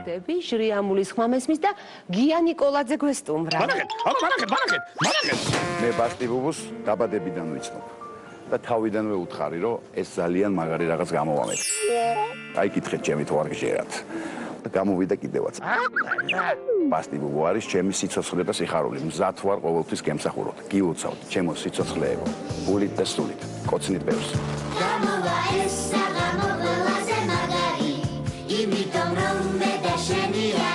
ხვდები, ჟრიამულის ხმა მესმის და გია ნიკოლაძე გვესტუმრა. მანახეთ. მე ბასტი ბუბუს დაბადებიდან ვიცნობ და თავიდანვე უთხარი, რომ ეს ძალიან მაგარი რაღაც გამოვამეთ. აი კითხეთ ჩემი თუ არ გჟერათ. და გამოვიდა კიდევაც. ბასტი ბუბუ არის ჩემი სიცოცხლე და სიხარული. მზად ვარ ყოველთვის გემსახუროთ. გიუცავთ ჩემო სიცოცხლეებო. გულით და სულით. კოცნით ბევრს. გამოვა ეს საღამო ყველაზე მაგარი, იმიტომ რომ მე და შენია.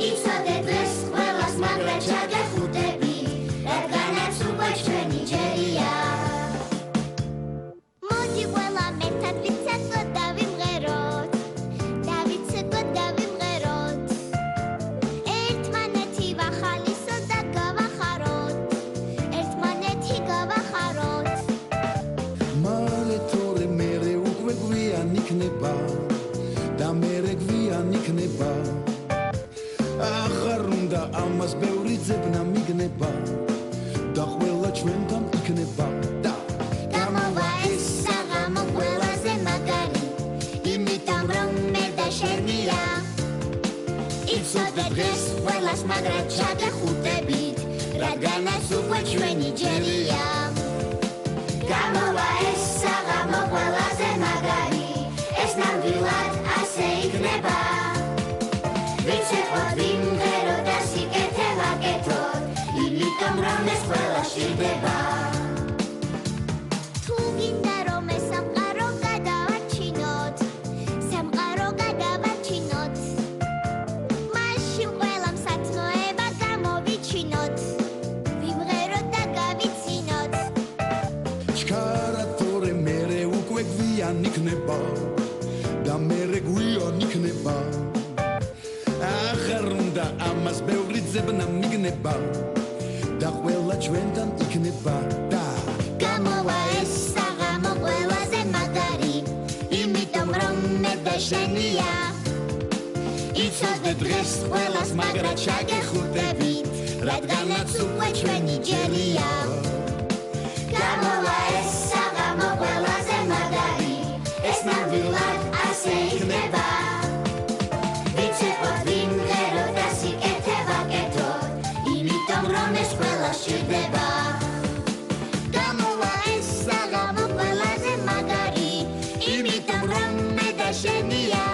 იცოდე დღეს ყველას მაგრად ჩაგეხუტები, რადგანაც უკვე ჩვენი ჯერია. მოდი ყველა მეთად ვიცეკვოთ და ვიმღეროთ, დავიცეკვოთ და ვიმღეროთ. ერთმანეთი ვახალისოთ და გავახაროთ, ერთმანეთი გავახაროთ. მალე თორე მერე უკვე გვიან იქნება და მერე გვიან იქნება. აღარ უნდა ამას ბევრი ძებნა მიგნება და ყველა ჩვენთან იქნება და გამოვა ეს საღამო ყველაზე მაგარი, იმიტომ რომ მე და შენია. იცოდე დღეს ყველას მაგრად ჩაგეხუტებით, რადგანაც უკვე ჩვენი ჯერია. გამოვა ეს საღამო ყველაზე მაგარი, ეს ნამდვილად ასე იქნება. ვიცეკვოთ ვიმღეროთ და სიკეთე ვაკეთოთ, იმიტომ რომ ეს ყველა შირდება. თუ გინდა რომ ეს სამყარო გადავარჩინოთ, სამყარო გადავარჩინოთ, მაშინ ყველამ სათნოება გამოვიჩინოთ, ვიმღეროთ და გავიცინოთ. ჩქარა თორე მერე უკვე გვიან იქნება და მერე გვიან იქნება. აღარ უნდა ამას ბევრი ძებნა მიგნება და ყველა ჩვენთან იქნება და გამოვა ეს საღამო ყველაზე მაგარი, იმიტომ რომ მე და შენია. იცოდე დღეს ყველას მაგრად ჩაგეხუტებით, რადგანაც უკვე ჩვენი ჯერია. გამოვა ეს საღამო ყველაზე მაგარი, ეს ნამდვილად ასე იქნება. ვიცეკვოთ ვიმღეროთ და სიკეთე ვაკეთოთ, იმიტომ რომ ეს ყველა შირდება. გამოვა ეს საღამო ყველაზე მაგარი, იმიტომ რომ მე და შენია.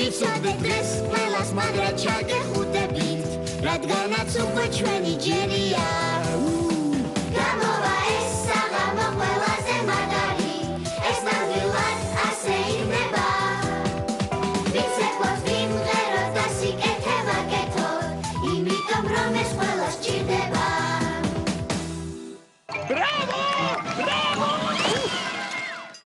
იცოდე დღეს ყველას მაგრად ჩაგეხუტებით, რადგანაც უკვე ჩვენი ჯერია. გამოვა ეს საღამო ყველაზე მაგარი, ეს ნამდვილად ასე იქნება. ვიცეკვოთ ვიმღეროთ და სიკეთე ვაკეთოთ, იმიტომ რომ ეს ყველა სჭირდება. Bravo!